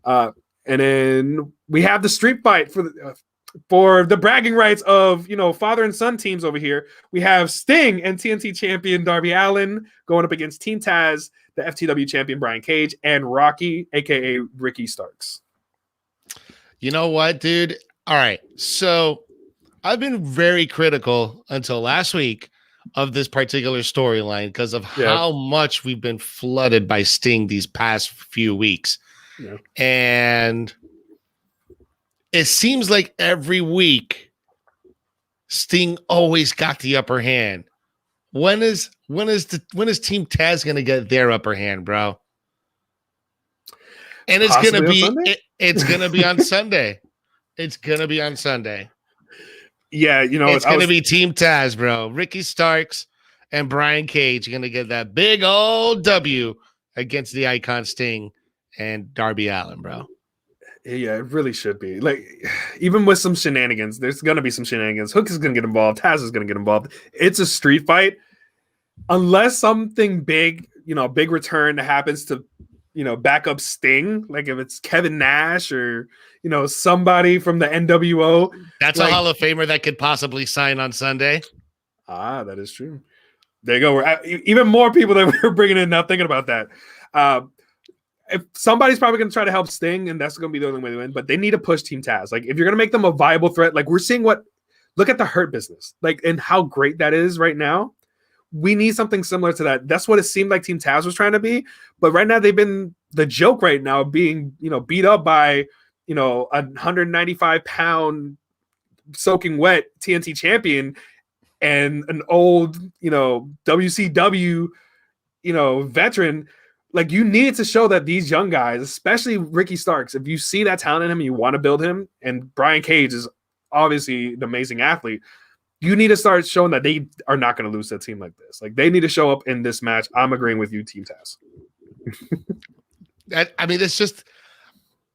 And then we have the street fight for the bragging rights of father and son teams over here. We have Sting and TNT champion Darby Allin going up against Team Taz, the FTW champion Brian Cage, and Rocky, aka Ricky Starks. You know what, dude? All right, so I've been very critical until last week of this particular storyline because of how much we've been flooded by Sting these past few weeks. Yeah. And it seems like every week Sting always got the upper hand. When is Team Taz going to get their upper hand, bro? And it's going to be it's going to be on Sunday. It's going to be on Sunday. Yeah, it's going to be Team Taz, bro. Ricky Starks and Brian Cage are going to get that big old W against the Icon Sting and Darby Allin, bro. Yeah, it really should be. Like, even with some shenanigans, there's going to be some shenanigans. Hook is going to get involved. Taz is going to get involved. It's a street fight. Unless something big, big return happens to, back up Sting, like if it's Kevin Nash or, somebody from the NWO. That's a Hall of Famer that could possibly sign on Sunday. Ah, that is true. There you go. We're even more people that we're bringing in now thinking about that. If somebody's probably going to try to help Sting, and that's going to be the only way to win, but they need to push Team Taz. Like, if you're going to make them a viable threat, like we're seeing look at the Hurt Business, like, and how great that is right now. We need something similar to that. That's what it seemed like Team Taz was trying to be. But right now, they've been the joke right now, being, beat up by, a 195-pound soaking wet TNT champion and an old, WCW, veteran. Like, you need to show that these young guys, especially Ricky Starks, if you see that talent in him and you want to build him, and Brian Cage is obviously an amazing athlete, you need to start showing that they are not going to lose to a team like this. Like, they need to show up in this match. I'm agreeing with you, Team Taz.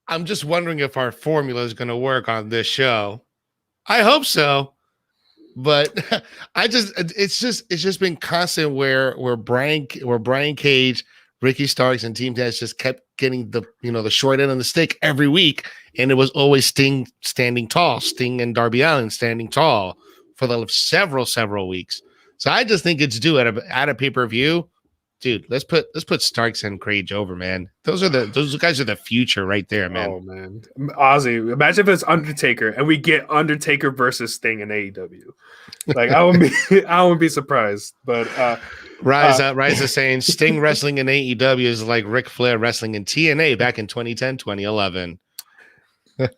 I'm just wondering if our formula is going to work on this show. I hope so. But it's just been constant where Brian Cage, Ricky Starks, and Team Taz just kept getting the short end of the stick every week, and it was always Sting standing tall, Sting and Darby Allin standing tall for the several weeks. So I just think it's due at a pay-per-view. Dude, let's put Starks and Cage over, man. Those guys are the future right there, man. Oh man, Ozzy, imagine if it's Undertaker and we get Undertaker versus Sting in AEW. Like, I wouldn't be surprised. But Rise is saying Sting wrestling in AEW is like Ric Flair wrestling in TNA back in 2010, 2011. Yeah.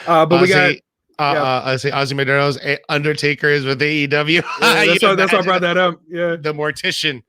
But we got. I say Ozzy Medeiros, Undertaker is with AEW. Yeah, that's why I brought that up. Yeah, the mortician,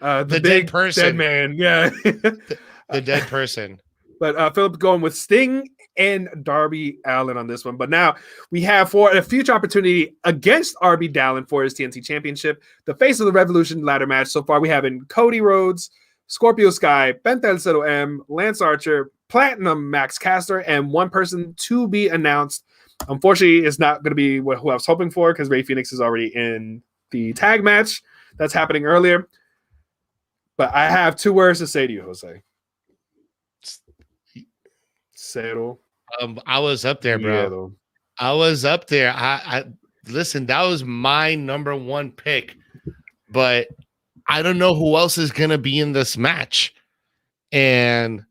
the dead person, dead man. Yeah, the dead person. But Philip going with Sting and Darby Allin on this one. But now we have, for a future opportunity against Darby Allin for his TNT Championship, the face of the Revolution ladder match. So far, we have in Cody Rhodes, Scorpio Sky, Penta El Zero M, Lance Archer, Platinum Max Caster, and one person to be announced. Unfortunately, it's not going to be who I was hoping for, because Rey Fenix is already in the tag match that's happening earlier. But I have two words to say to you, Jose. Cero. I was up there, bro. I was up there. I listen, that was my number one pick, but I don't know who else is going to be in this match. And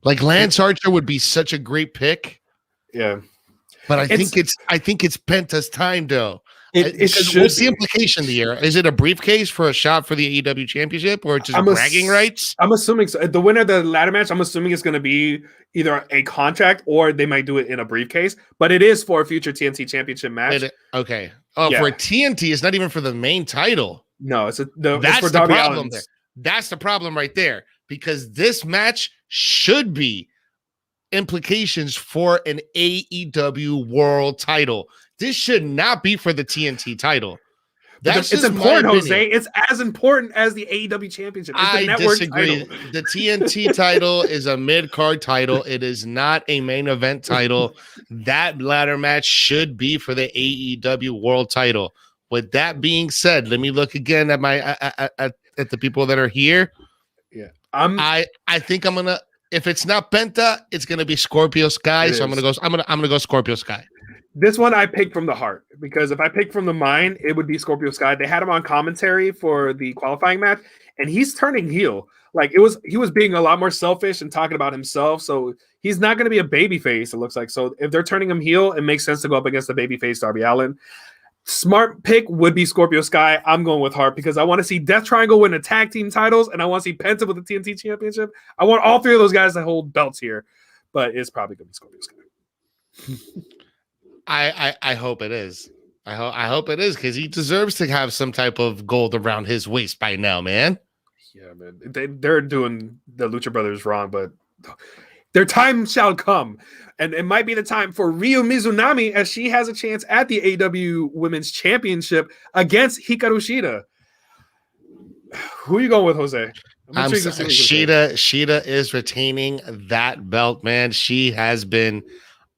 like Lance Archer would be such a great pick. Yeah. But I think it's Penta's time, though. What's the implication here? Is it a briefcase for a shot for the AEW championship or just bragging rights? I'm assuming so. The winner of the ladder match, I'm assuming it's going to be either a contract or they might do it in a briefcase, but it is for a future TNT championship match. Okay. Oh, for TNT, it's not even for the main title. No, it's for the Darby problem Allin's. there. That's the problem right there, because this match should be implications for an AEW world title. This should not be for the TNT title. It's important, Jose. It's as important as the AEW championship. It's I disagree. The TNT title is a mid-card title. It is not a main event title. That ladder match should be for the AEW world title. With that being said, let me look again at my at the people that are here. Yeah, I think I'm gonna. If it's not Penta, it's gonna be Scorpio Sky. So I'm gonna go Scorpio Sky. This one I picked from the heart, because if I picked from the mind, it would be Scorpio Sky. They had him on commentary for the qualifying match, and he's turning heel. Like he was being a lot more selfish and talking about himself. So he's not going to be a babyface, it looks like. So if they're turning him heel, it makes sense to go up against the babyface Darby Allin. Smart pick would be Scorpio Sky. I'm going with heart because I want to see Death Triangle win the tag team titles, and I want to see Penta with the TNT championship. I want all three of those guys to hold belts here, but it's probably going to be Scorpio Sky. I hope it is. I hope it is, because he deserves to have some type of gold around his waist by now, man. Yeah, man. They're doing the Lucha Brothers wrong, but their time shall come. And it might be the time for Ryo Mizunami, as she has a chance at the AEW Women's Championship against Hikaru Shida. Who are you going with, Jose? Shida is retaining that belt, man. She has been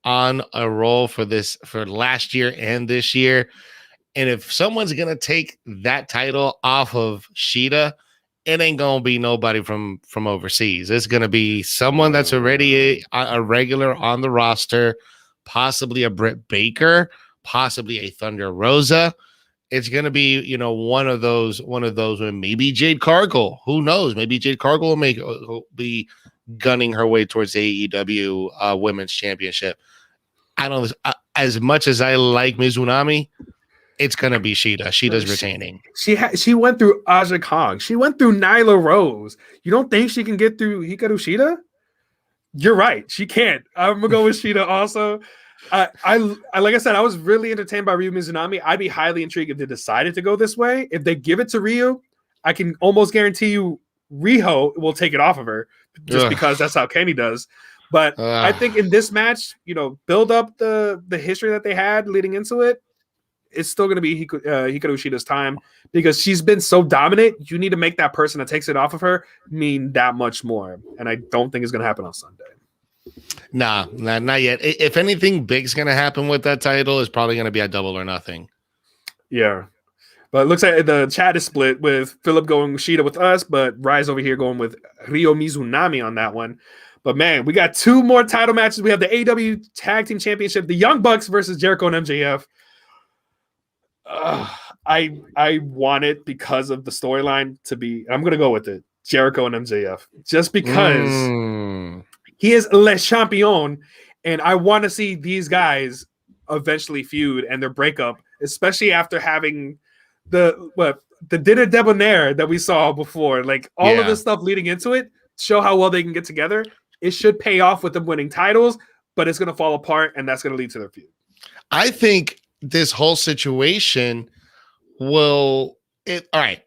on a roll for last year and this year. And if someone's going to take that title off of Shida, it ain't going to be nobody from overseas. It's going to be someone that's already a regular on the roster, possibly a Britt Baker, possibly a Thunder Rosa. It's going to be, one of those, maybe Jade Cargill. Who knows? Maybe Jade Cargill will be gunning her way towards the AEW Women's Championship. I don't know. As much as I like Mizunami, it's going to be Shida. Shida's retaining. She went through Aja Kong. She went through Nyla Rose. You don't think she can get through Hikaru Shida? You're right. She can't. I'm going to go with Shida also. I like I said, I was really entertained by Ryo Mizunami. I'd be highly intrigued if they decided to go this way. If they give it to Ryo, I can almost guarantee you Riho will take it off of her just because that's how Kenny does. But I think in this match, build up the history that they had leading into it. It's still going to be Hikaru Shida's time, because she's been so dominant. You need to make that person that takes it off of her mean that much more. And I don't think it's going to happen on Sunday. Nah, not yet. If anything big's going to happen with that title, it's probably going to be a Double or Nothing. Yeah. But it looks like the chat is split, with Philip going Shida with us, but Rise over here going with Ryo Mizunami on that one. But man, we got two more title matches. We have the AEW Tag Team Championship, the Young Bucks versus Jericho and MJF. I want it because of the storyline to be. I'm gonna go with it, Jericho and MJF, just because he is Le Champion, and I want to see these guys eventually feud and their breakup, especially after having the dinner debonair that we saw before. Like all of this stuff leading into it, show how well they can get together. It should pay off with them winning titles, but it's gonna fall apart, and that's gonna lead to their feud. I think this whole situation all right.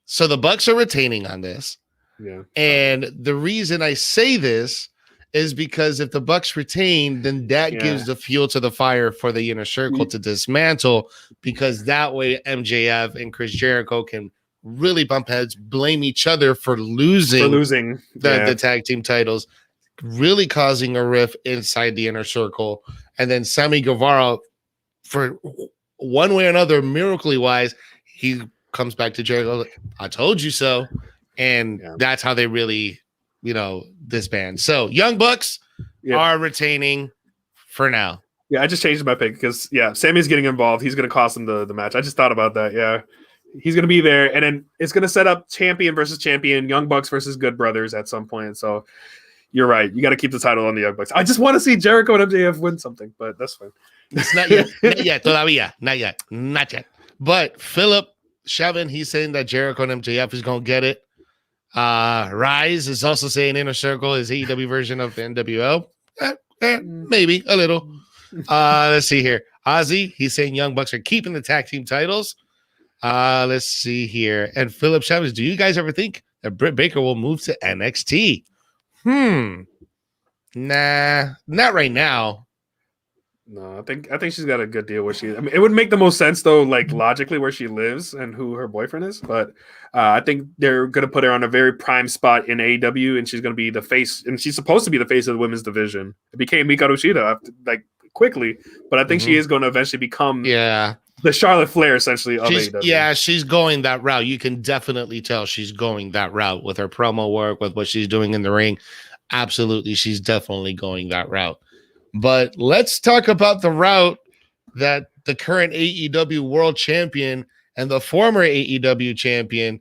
So the Bucks are retaining on this. Yeah. And the reason I say this is because if the Bucks retain, then that gives the fuel to the fire for the Inner Circle to dismantle, because that way MJF and Chris Jericho can really bump heads, blame each other for losing the tag team titles, really causing a rift inside the Inner Circle. And then Sammy Guevara, for one way or another, miraculously wise, he comes back to Jericho. I told you so. And that's how they really, disband. So Young Bucks are retaining for now. Yeah, I just changed my pick because, Sammy's getting involved. He's going to cost him the match. I just thought about that. Yeah. He's going to be there. And then it's going to set up champion versus champion, Young Bucks versus Good Brothers at some point. So, you're right. You got to keep the title on the Young Bucks. I just want to see Jericho and MJF win something, but that's fine. It's not yet. Not yet. Todavía. Not yet. But Philip Shavin, he's saying that Jericho and MJF is going to get it. Rise is also saying Inner Circle is AEW version of the NWO. Maybe a little. Let's see here. Ozzy, he's saying Young Bucks are keeping the tag team titles. Let's see here. And Philip Chavez, do you guys ever think that Britt Baker will move to NXT? Nah, not right now. No, I think she's got a good deal where she. I mean, it would make the most sense though, like logically where she lives and who her boyfriend is. But I think they're gonna put her on a very prime spot in AEW, and she's gonna be the face, and she's supposed to be the face of the women's division. It became Hikaru Shida like quickly, but I think she is going to eventually become the Charlotte Flair essentially of AEW. Yeah, she's going that route. You can definitely tell she's going that route with her promo work, with what she's doing in the ring. Absolutely, she's definitely going that route. But let's talk about the route that the current AEW World Champion and the former AEW Champion,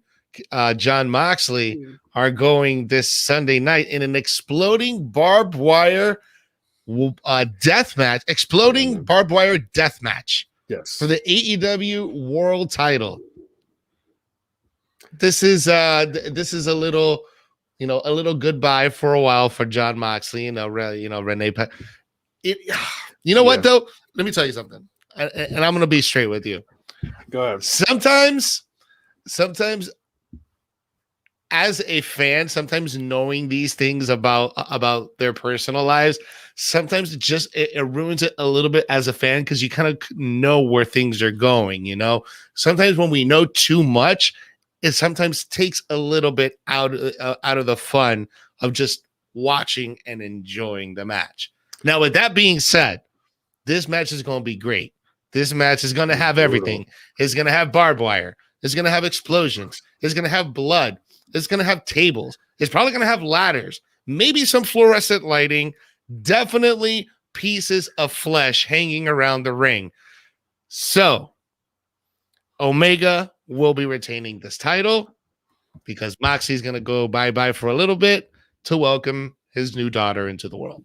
Jon Moxley, are going this Sunday night in an exploding barbed wire death match. Exploding barbed wire death match. Yes. For the AEW World Title. This is a little, a little goodbye for a while for Jon Moxley. Renee. What though? Let me tell you something, and I'm gonna be straight with you. Go ahead. Sometimes, as a fan, sometimes knowing these things about their personal lives, sometimes it ruins it a little bit as a fan because you kind of know where things are going. Sometimes when we know too much, it sometimes takes a little bit out of the fun of just watching and enjoying the match. Now, with that being said, this match is going to be great. This match is going to have everything. It's going to have barbed wire. It's going to have explosions. It's going to have blood. It's going to have tables. It's probably going to have ladders. Maybe some fluorescent lighting. Definitely pieces of flesh hanging around the ring. So, Omega will be retaining this title because Moxie's going to go bye-bye for a little bit to welcome his new daughter into the world.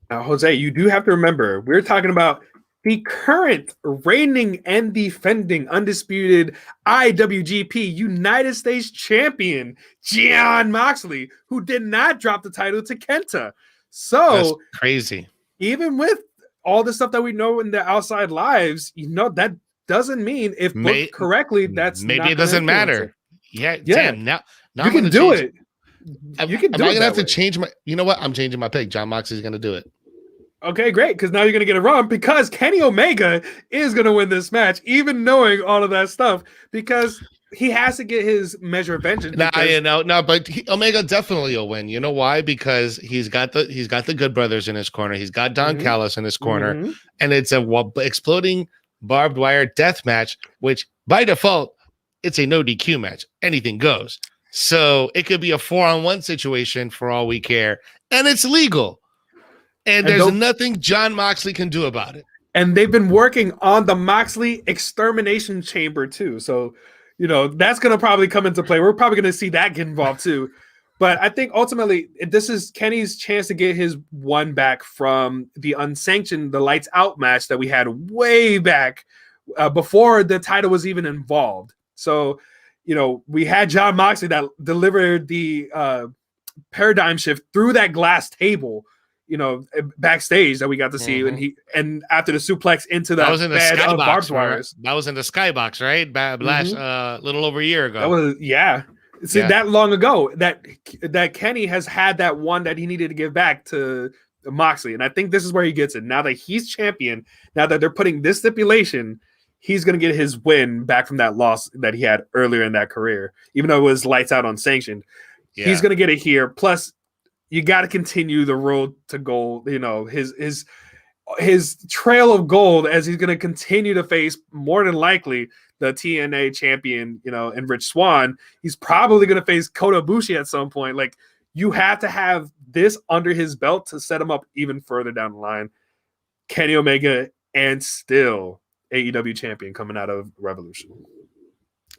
Now, Jose, you do have to remember, we're talking about the current reigning and defending undisputed IWGP United States champion, Jon Moxley, who did not drop the title to Kenta. So that's crazy. Even with all the stuff that we know in the outside lives, that doesn't mean if booked correctly, that's maybe it doesn't matter. Yeah. Damn. Now you can do it. You can do it. I'm gonna have to change my. You know what? I'm changing my pick. Jon Moxley's gonna do it. Okay, great. Because now you're gonna get it wrong because Kenny Omega is gonna win this match, even knowing all of that stuff, because he has to get his measure of vengeance. But Omega definitely will win. You know why? Because he's got the Good Brothers in his corner. He's got Don Callis in his corner, and it's a exploding barbed wire death match, which by default it's a no DQ match. Anything goes. So it could be a 4-on-1 situation for all we care, and it's legal. And there's nothing Jon Moxley can do about it. And they've been working on the Moxley extermination chamber too. So, that's going to probably come into play. We're probably going to see that get involved too. But I think ultimately this is Kenny's chance to get his one back from the unsanctioned, the lights out match that we had way back before the title was even involved. So, we had Jon Moxley that delivered the paradigm shift through that glass table, backstage that we got to see, and after the suplex into that was in the bed of barbed wires. That was in the skybox, right? Last little over a year ago. That was that long ago that Kenny has had that one that he needed to give back to Moxley, and I think this is where he gets it. Now that he's champion, now that they're putting this stipulation, he's going to get his win back from that loss that he had earlier in that career, even though it was lights out unsanctioned. Yeah. He's going to get it here. Plus, you got to continue the road to gold. His trail of gold as he's going to continue to face more than likely the TNA champion, and Rich Swann. He's probably going to face Kota Ibushi at some point. Like, you have to have this under his belt to set him up even further down the line. Kenny Omega and still AEW champion coming out of Revolution.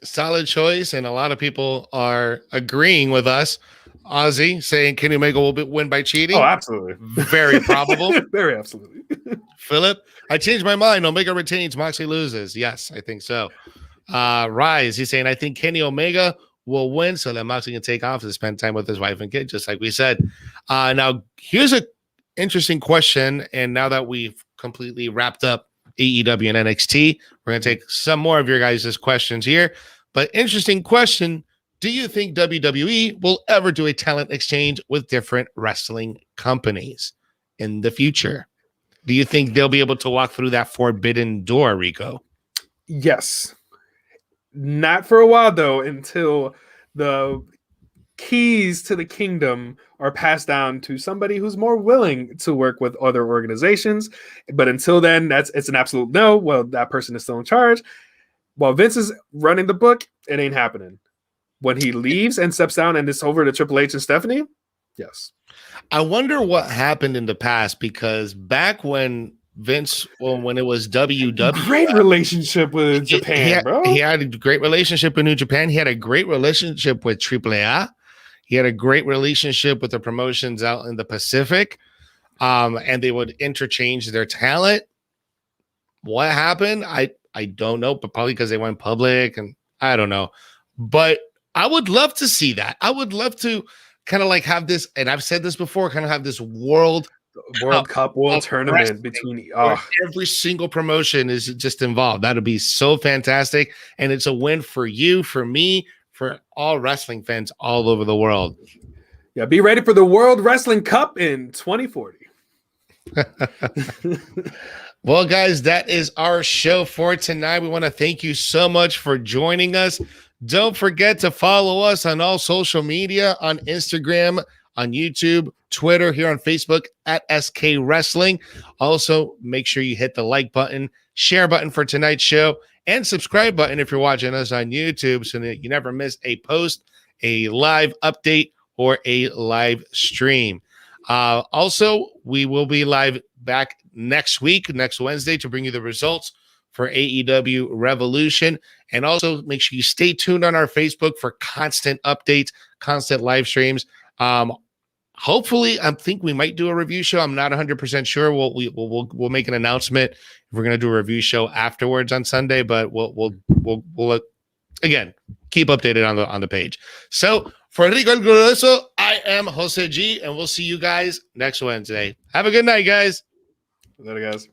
Solid choice, and a lot of people are agreeing with us Ozzy saying Kenny Omega will win by cheating. Oh, absolutely. Very probable. Very absolutely. Philip, I changed my mind. Omega retains, Moxley loses. Yes, I think so. Rise, he's saying, I think Kenny Omega will win so that Moxley can take off to spend time with his wife and kid, just like we said. Now, here's an interesting question. And now that we've completely wrapped up AEW and NXT, we're going to take some more of your guys' questions here. But interesting question. Do you think WWE will ever do a talent exchange with different wrestling companies in the future? Do you think they'll be able to walk through that forbidden door, Rico? Yes. Not for a while, though, until the keys to the kingdom are passed down to somebody who's more willing to work with other organizations. But until then, it's an absolute no. Well, that person is still in charge. While Vince is running the book, it ain't happening. When he leaves and steps down and it's over to Triple H and Stephanie, yes. I wonder what happened in the past, because back when Vince, when it was WWE, great relationship with Japan, bro. He had a great relationship with New Japan. He had a great relationship with AAA. He had a great relationship with the promotions out in the Pacific, and they would interchange their talent. What happened? I don't know, but probably because they went public, and I don't know. But I would love to see that. I would love to kind of like have this, and I've said this before, kind of have this World Cup tournament between every single promotion is just involved. That'd be so fantastic. And it's a win for you, for me, for all wrestling fans all over the world. Yeah, be ready for the World Wrestling Cup in 2040. Well, guys, that is our show for tonight. We want to thank you so much for joining us. Don't forget to follow us on all social media, on Instagram, on YouTube, Twitter, here on Facebook at SK Wrestling. Also, make sure you hit the like button, share button for tonight's show, and subscribe button if you're watching us on YouTube so that you never miss a post, a live update, or a live stream. Also, we will be live back next week, next Wednesday, to bring you the results for AEW Revolution. And also make sure you stay tuned on our Facebook for constant updates, constant live streams. Hopefully, I think we might do a review show. I'm not 100% sure. We'll make an announcement if we're going to do a review show afterwards on Sunday, but we'll again keep updated on the page. So for Rico and Glorioso, I am Jose G, and we'll see you guys next Wednesday. Have a good night, guys. Later, guys.